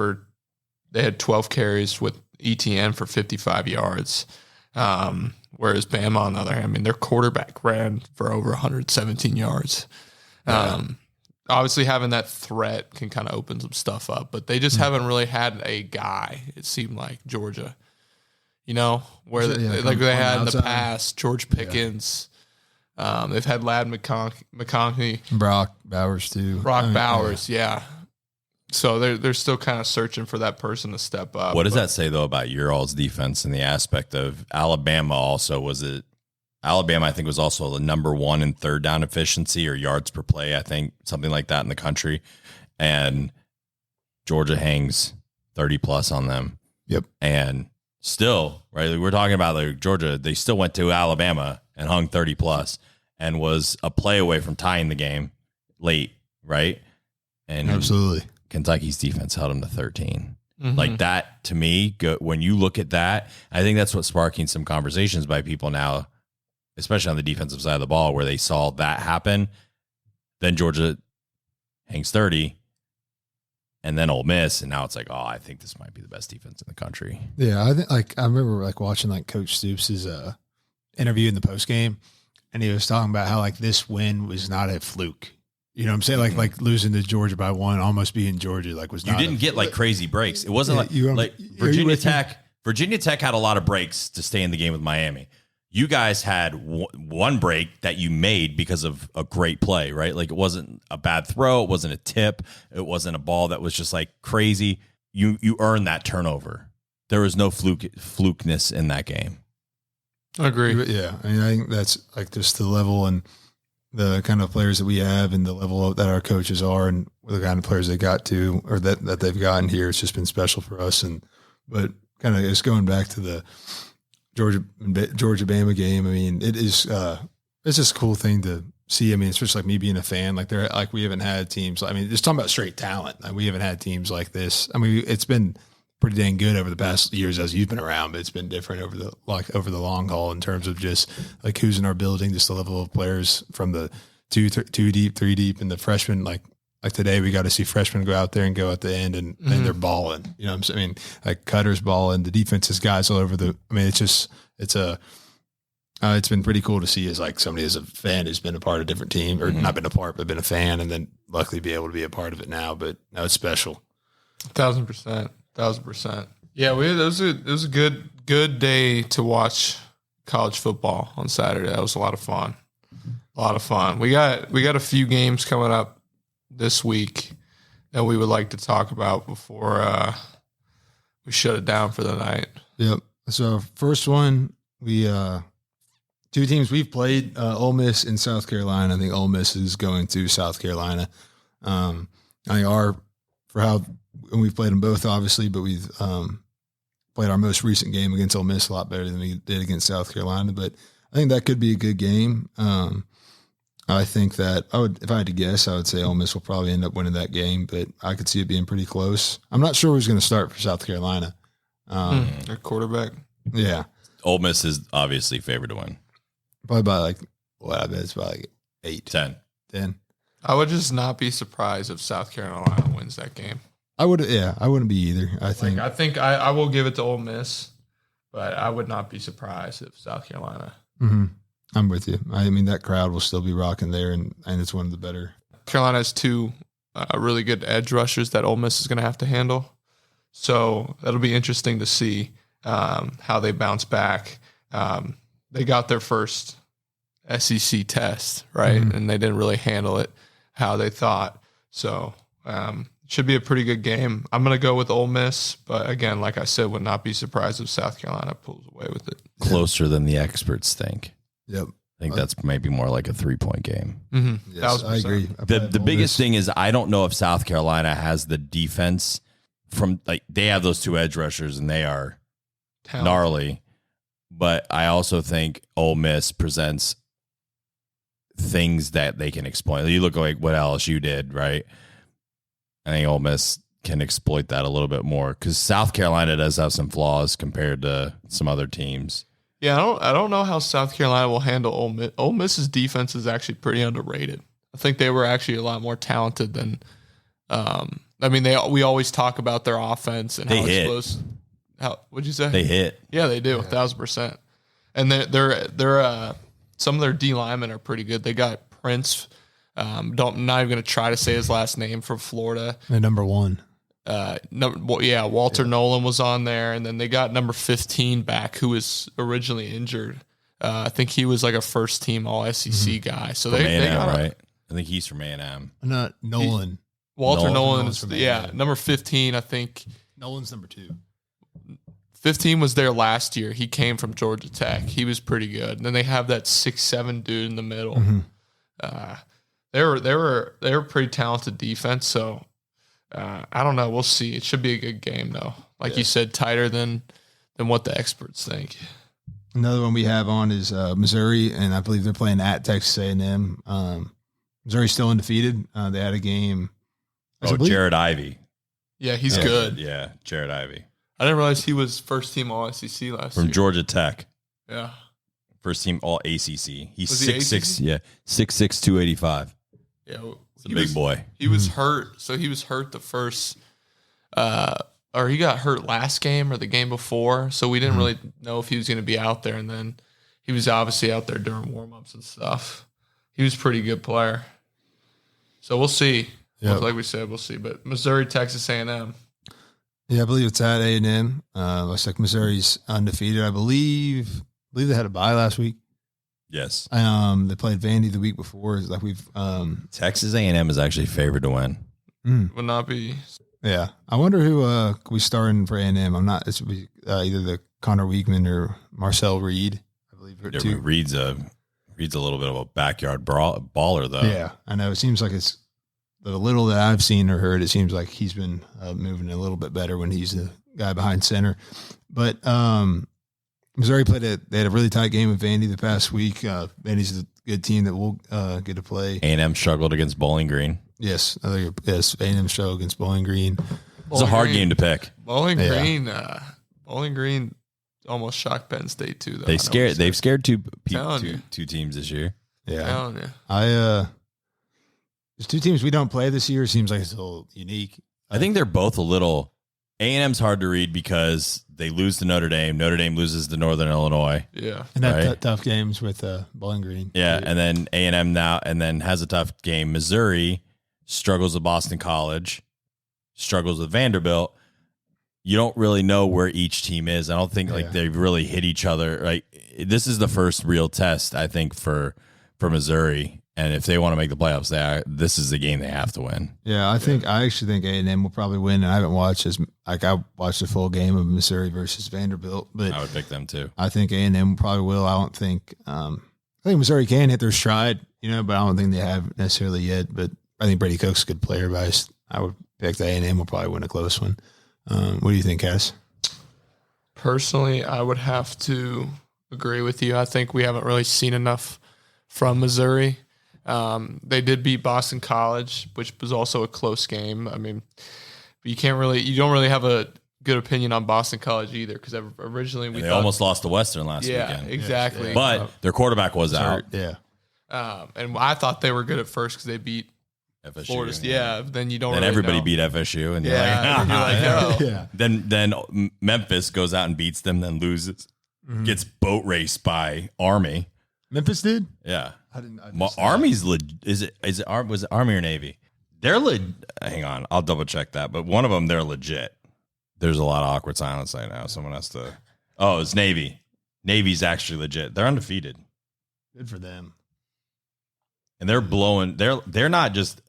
they had 12 carries with ETN for 55 yards. Whereas Bama, on the other hand, their quarterback ran for over 117 yards. Obviously, having that threat can kind of open some stuff up, but they just haven't really had a guy, it seemed like, Georgia, where they had in the past, George Pickens. They've had Ladd McConkey. Brock Bowers, too. Bowers, yeah. So they're still kind of searching for that person to step up. What does that say, though, about your all's defense in the aspect of Alabama also? Alabama, I think, was also the number 1 in third down efficiency or yards per play, I think, something like that in the country. And Georgia hangs 30-plus on them. Yep. And still, right, we're talking about Georgia, they still went to Alabama and hung 30-plus and was a play away from tying the game late, right? And absolutely. Kentucky's defense held them to 13. Mm-hmm. Like that, to me, when you look at that, I think that's what's sparking some conversations by people now, especially on the defensive side of the ball, where they saw that happen. Then Georgia hangs 30, and then Ole Miss, and now it's like, I think this might be the best defense in the country. Yeah, I think I remember watching Coach Stoops' interview in the post game, and he was talking about how this win was not a fluke. You know what I'm saying? Like losing to Georgia by 1, almost being Georgia, was not. You didn't get crazy breaks. It wasn't Virginia Tech. Virginia Tech had a lot of breaks to stay in the game with Miami. You guys had one break that you made because of a great play, right? Like it wasn't a bad throw. It wasn't a tip. It wasn't a ball that was just crazy. You earned that turnover. There was no flukeness in that game. I agree. Yeah. I think that's just the level and the kind of players that we have and the level that our coaches are and the kind of players they got to, or that they've gotten here. It's just been special for us. But kind of just going back to the Georgia Bama game. It's just a cool thing to see. Especially me being a fan, we haven't had teams. Just talking about straight talent. We haven't had teams like this. It's been pretty dang good over the past years as you've been around, but it's been different over the long haul in terms of just who's in our building, just the level of players from the two deep, 3 deep, and the freshmen. Like today, we got to see freshmen go out there and go at the end, and they're balling. You know what I'm saying? Cutter's balling, the defense is guys all over the. It's been pretty cool to see as somebody as a fan who's been a part of a different team, or not been a part, but been a fan, and then luckily be able to be a part of it now. But now it's special. 1,000%. 1,000%. Yeah, it was a good day to watch college football on Saturday. That was a lot of fun. We got a few games coming up this week that we would like to talk about before we shut it down for the night. Yep. So first one, we 2 teams we've played, Ole Miss and South Carolina. I think Ole Miss is going to South Carolina. I think for how and we've played them both, obviously, but we've played our most recent game against Ole Miss a lot better than we did against South Carolina. But I think that could be a good game. I think that if I had to guess, I would say Ole Miss will probably end up winning that game, but I could see it being pretty close. I'm not sure who's going to start for South Carolina. Their quarterback. Yeah. Ole Miss is obviously favored to win. Probably by I bet it's by 8. 10. I would just not be surprised if South Carolina wins that game. I wouldn't be either. I think I will give it to Ole Miss, but I would not be surprised if South Carolina. Mm-hmm. I'm with you. I mean, that crowd will still be rocking there, and it's one of the better. Carolina has 2 really good edge rushers that Ole Miss is going to have to handle. So that'll be interesting to see how they bounce back. They got their first SEC test, right? Mm-hmm. And they didn't really handle it how they thought. So should be a pretty good game. I'm going to go with Ole Miss, but again, like I said, would not be surprised if South Carolina pulls away with it. Closer than the experts think. Yep. I think that's maybe more like a 3-point game. Mm-hmm. Yes, I agree. The biggest thing is I don't know if South Carolina has the defense from they have those 2 edge rushers and they are gnarly, but I also think Ole Miss presents things that they can exploit. You look like what LSU did, right? I think Ole Miss can exploit that a little bit more because South Carolina does have some flaws compared to some other teams. Yeah, I don't know how South Carolina will handle Ole Miss. Ole Miss's defense is actually pretty underrated. I think they were actually a lot more talented than. We always talk about their offense and they how hit. explosive. What'd you say? They hit. Yeah, they do 1,000%. And they're some of their D linemen are pretty good. They got Prince. Not even going to try to say his last name, from Florida. They're number 1. Walter Nolan was on there, and then they got number 15 back, who was originally injured. I think he was like a first team All SEC guy. So From they got right. I think he's from A&M. Not Nolan. Walter Nolan Nolan's is from A&M. number 15. I think Nolan's number 2. 15 was there last year. He came from Georgia Tech. He was pretty good. And then they have that 6'7" dude in the middle. Mm-hmm. They were pretty talented defense. So. I don't know. We'll see. It should be a good game, though. Like you said, tighter than what the experts think. Another one we have on is Missouri, and I believe they're playing at Texas A&M. Missouri's still undefeated. They had a game. Jared Ivey. Yeah, he's good. Yeah, Jared Ivey. I didn't realize he was first team All SEC last year. From Georgia Tech. Yeah. First team All ACC. He's Was he 6'6". Yeah, 6'6", 285. Yeah. He's a big boy. He was hurt. So he was hurt the first or he got hurt last game or the game before. So we didn't really know if he was going to be out there. And then he was obviously out there during warm-ups and stuff. He was a pretty good player. So we'll see. Yep. Like we said, we'll see. But Missouri, Texas A&M. Yeah, I believe it's at A&M. Looks like Missouri's undefeated. I believe they had a bye last week. Yes. They played Vandy the week before. It's like Texas A&M is actually favored to win. Would not be. Yeah. I wonder who we starting for A&M. I'm not. It would be either the Connor Weekman or Marcel Reed. I believe her too. Reed's a little bit of a backyard baller, though. Yeah, I know. It seems like it's the little that I've seen or heard. It seems like he's been moving a little bit better when he's the guy behind center. But Missouri they had a really tight game with Vandy the past week. Vandy's a good team that will get to play. A&M struggled against Bowling Green. Yes, A&M struggled against Bowling Green. It's a hard game to pick. Bowling Green almost shocked Penn State too. Though They've scared two you. teams this year. Yeah, you. There's 2 teams we don't play this year. Seems like it's a little unique. I think they're both a little. A&M's hard to read because they lose to Notre Dame. Notre Dame loses to Northern Illinois. Yeah, and that tough games with Bowling Green. Yeah, and then A&M now, and then has a tough game. Missouri struggles with Boston College, struggles with Vanderbilt. You don't really know where each team is. I don't think they've really hit each other. Right, this is the first real test I think for Missouri. And if they want to make the playoffs, this is the game they have to win. Yeah, I actually think A&M will probably win. And I haven't watched I watched the full game of Missouri versus Vanderbilt, but I would pick them too. I think A&M probably will. I don't think. I think Missouri can hit their stride, but I don't think they have necessarily yet. But I think Brady Cook's a good player, but I would pick the A&M will probably win a close one. What do you think, Cass? Personally, I would have to agree with you. I think we haven't really seen enough from Missouri. They did beat Boston College, which was also a close game. I mean, but you don't really have a good opinion on Boston College either, because originally they almost lost to Western last weekend. Exactly. But their quarterback was out. Yeah. And I thought they were good at first because they beat FSU. Florida. Yeah. Then you don't. Then really everybody know. beat FSU, and Yeah. And you're like, oh. Yeah. Then Memphis goes out and beats them, then loses, gets boat raced by Army. Memphis did? Yeah, I didn't. Army's was it Army or Navy? They're hang on, I'll double check that. But one of them, they're legit. There's a lot of awkward silence right now. Someone has to. Oh, it's Navy. Navy's actually legit. They're undefeated, Good for them. and they're blowing. They're not just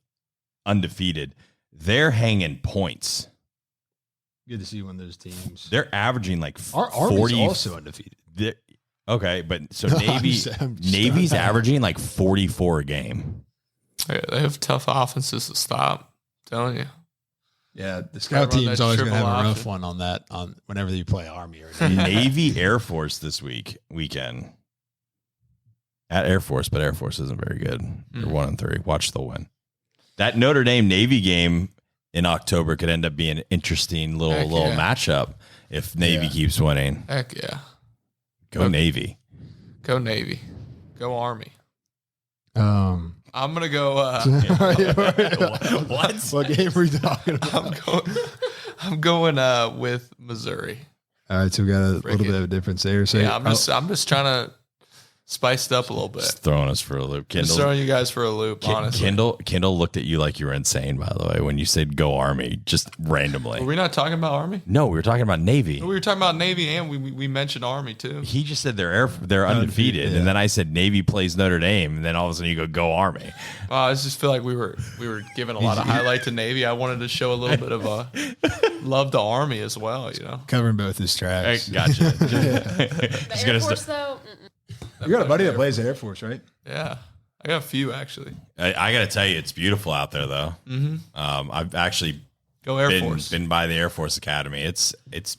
undefeated. They're hanging points. Good to see one of those teams. They're averaging like Our Army's 40. also undefeated. Okay, but so I'm Navy just Navy's averaging like 44 a game. They have tough offenses to stop. I'm telling you. Yeah, the scout run team's that always going to triple have a rough option. one on that. On whenever you play Army or Navy. Navy Air Force this weekend. At Air Force, but Air Force isn't very good. They're 1-3. Watch the win. That Notre Dame Navy game in October could end up being an interesting little matchup if Navy keeps winning. Heck yeah. Go Navy. Go Navy. Go Army. Um, I'm going to go. What game are we talking about? I'm going with Missouri. All right, so we got a little bit of a difference there. So Yeah, I'm just trying to spice it up a little bit. Just throwing us for a loop. Just throwing you guys for a loop, honestly. Kendall looked at you like you were insane, by the way, when you said go Army, just randomly. Were we not talking about Army? No, we were talking about Navy. We were talking about Navy, and we mentioned Army too. He just said they're undefeated, and then I said Navy plays Notre Dame, and then all of a sudden you go Army. I just feel like we were giving a lot of highlight to Navy. I wanted to show a little bit of love to Army as well. You know, covering both his tracks. Gotcha. The Air Force, though, You got a buddy that plays Air Force, right? yeah, I got a few actually. I got to tell you, it's beautiful out there, though. Mm-hmm. I've actually Go Air Force. been by the Air Force Academy. It's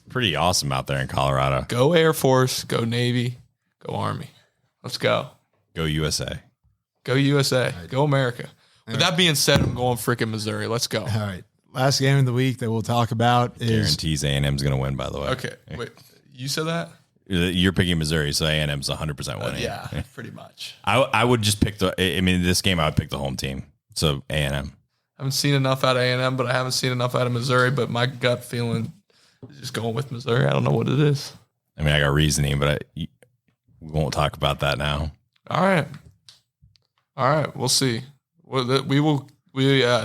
pretty awesome out there in Colorado. Go Air Force. Go Navy. Go Army. Let's go. Go USA. Go USA. Go America. With that being said, I'm going freaking Missouri. Let's go. All right. Last game of the week that we'll talk about is Guarantees A&M's going to win, by the way. Okay. Wait. You said that? You're picking Missouri, so A&M's 100% winning. Yeah, pretty much. I would just pick this game, I would pick the home team. So A&M. I haven't seen enough out of A&M, but I haven't seen enough out of Missouri. But my gut feeling is just going with Missouri. I don't know what it is. I mean, I got reasoning, but we won't talk about that now. All right. We'll see. We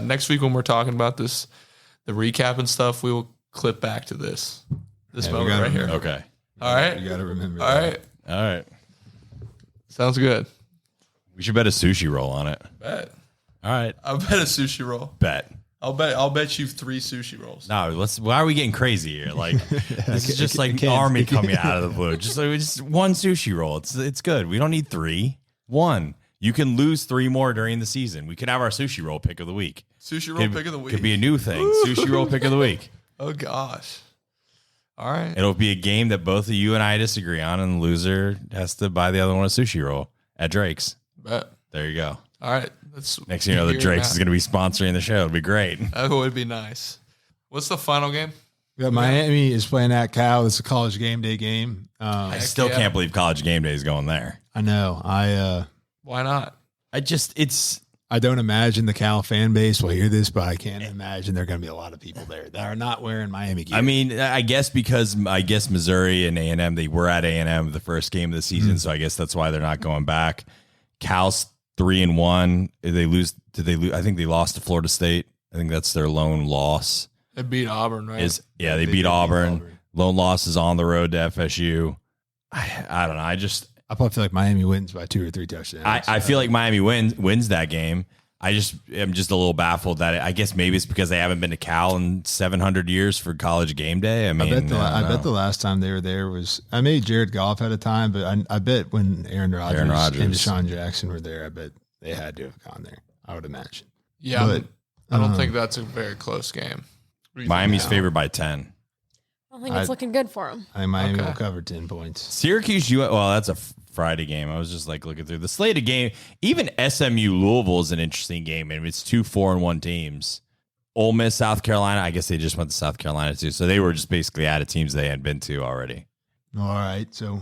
next week when we're talking about this, the recap and stuff, we will clip back to this moment right here. Okay. All right. you got to remember. All that. right. All right. Sounds good. We should bet a sushi roll on it. Bet. All right. I'll bet a sushi roll. Bet. I'll bet you 3 sushi rolls. No, why are we getting crazy here? Like this is just like Army coming out of the blue. Just one sushi roll. It's good. We don't need 3. 1. You can lose 3 more during the season. We could have our sushi roll pick of the week. Sushi roll pick of the week. Could be a new thing. Sushi roll pick of the week. Oh gosh. All right. It'll be a game that both of you and I disagree on, and the loser has to buy the other one a sushi roll at Drake's. Bet. There you go. All right. Next thing you know, the Drake's is going to be sponsoring the show. It'll be great. That would be nice. What's the final game? We got Miami is playing at Cal. It's a college game day game. I still can't believe College Game Day is going there. I know. Why not? I don't imagine the Cal fan base will hear this, but I can't imagine there are going to be a lot of people there that are not wearing Miami gear. I mean, I guess because Missouri and A&M, they were at A&M the first game of the season, so I guess that's why they're not going back. Cal's 3-1. They lose. Did they lose? I think they lost to Florida State. I think that's their lone loss. They beat Auburn, right? They beat Auburn. Lone loss is on the road to FSU. I don't know. I probably feel like Miami wins by 2 or 3 touchdowns. I feel like Miami wins that game. I'm just a little baffled that I guess maybe it's because they haven't been to Cal in 700 years for College Game Day. I mean, I bet the last time they were there was Jared Goff had a time, but I bet when Aaron Rodgers and Deshaun Jackson were there, I bet they had to have gone there. I would imagine. Yeah, I don't think that's a very close game. Miami's favored by 10. I don't think it's looking good for them. I think Miami will cover 10 points. Syracuse, well, that's a Friday game. I was just like looking through the slate of game. Even SMU Louisville is an interesting game, and it's 2 4-1 teams. Ole Miss, South Carolina. I guess they just went to South Carolina too, so they were just basically out of teams they hadn't been to already. All right, so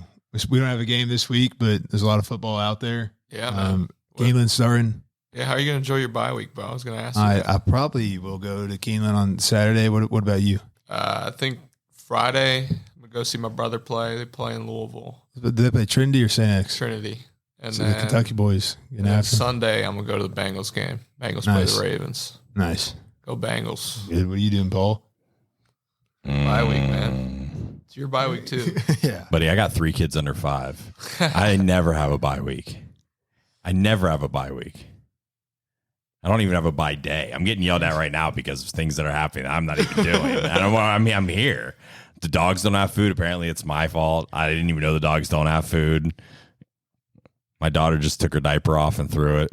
we don't have a game this week, but there's a lot of football out there. Yeah, man. Keeneland's starting. Yeah, how are you going to enjoy your bye week, Bo? I was going to ask you. I probably will go to Keeneland on Saturday. What about you? I think Friday, I'm going to go see my brother play. They play in Louisville. Did they play Trinity or St. X? Trinity. And So then the Kentucky boys. and then Sunday, I'm going to go to the Bengals game. Bengals play the Ravens. Nice. Go Bengals. Good. What are you doing, Paul? Bye week, man. It's your bye week, too. Yeah. Buddy, I got 3 kids under 5. I never have a bye week. I don't even have a bye day. I'm getting yelled at right now because of things that are happening I'm not even doing. I'm here. The dogs don't have food. Apparently, it's my fault. I didn't even know the dogs don't have food. My daughter just took her diaper off and threw it.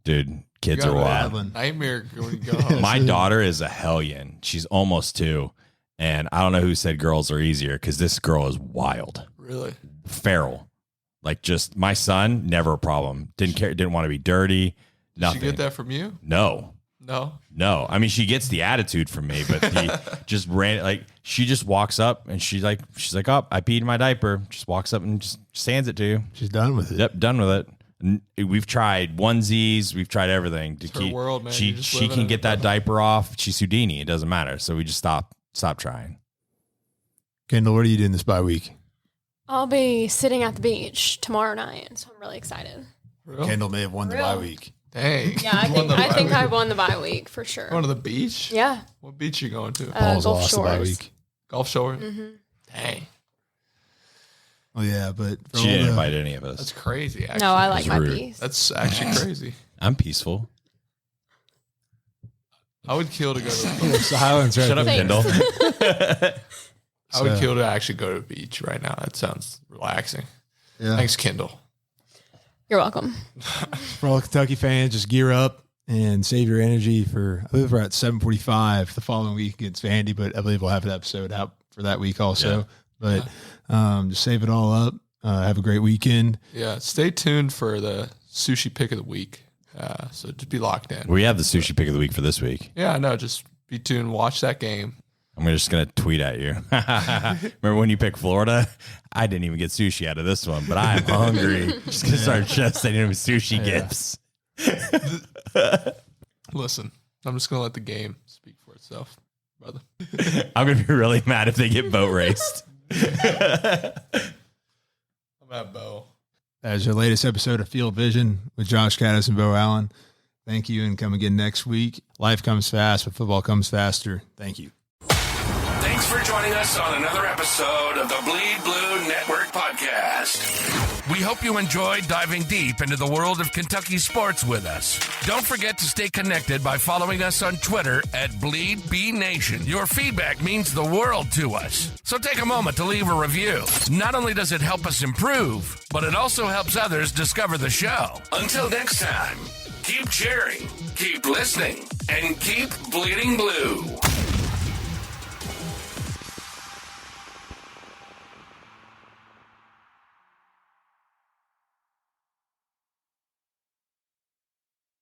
Dude, kids are wild. Nightmare when you go home. My daughter is a hellion. She's almost 2. And I don't know who said girls are easier because this girl is wild. Really? Feral. Like just my son, never a problem. Didn't care. Didn't want to be dirty. Nothing. Did she get that from you? No. I mean, she gets the attitude from me, but she just walks up and she's like, oh, I peed in my diaper. Just walks up and just hands it to you. She's done with it. Yep, done with it. We've tried onesies. We've tried everything to keep. World, man. She can get that diaper off. She's Houdini. It doesn't matter. So we just stop trying. Kendall, what are you doing this bye week? I'll be sitting at the beach tomorrow night, so I'm really excited. Real? Kendall may have won the bye week. Dang. Yeah, I think I won the bye week for sure. Going to the beach? Yeah. What beach are you going to? Paul's Gulf lost the bye week. Gulf Shores? Mm-hmm. Dang. Oh, yeah, but She didn't invite any of us. That's crazy, actually. No, I like It's my rude. peace. That's actually crazy. I'm peaceful. I would kill to go to Silence right Shut up, Thanks. Kendall. I would kill to actually go to the beach right now. That sounds relaxing. Yeah. Thanks, Kendall. You're welcome. For all Kentucky fans, just gear up and save your energy for, I believe we're at 7:45 the following week against Vandy, but I believe we'll have an episode out for that week also. Yeah. But just save it all up. Have a great weekend. Yeah, stay tuned for the sushi pick of the week. So just be locked in. We have the sushi pick of the week for this week. Yeah, I know. Just be tuned. Watch that game. I'm just going to tweet at you. Remember when you picked Florida? I didn't even get sushi out of this one, but I'm hungry. Just going to start just sending him sushi gifts. Listen, I'm just going to let the game speak for itself, brother. I'm going to be really mad if they get boat raced. I'm at Bo. As your latest episode of Field Vision with Josh Kattus and Beau Allen. Thank you, and come again next week. Life comes fast, but football comes faster. Thank you. Thanks for joining us on another episode of the Bleed Blue Network podcast. We hope you enjoyed diving deep into the world of Kentucky sports with us. Don't forget to stay connected by following us on Twitter at BleedBNation. Your feedback means the world to us. So take a moment to leave a review. Not only does it help us improve, but it also helps others discover the show. Until next time, keep cheering, keep listening, and keep bleeding blue.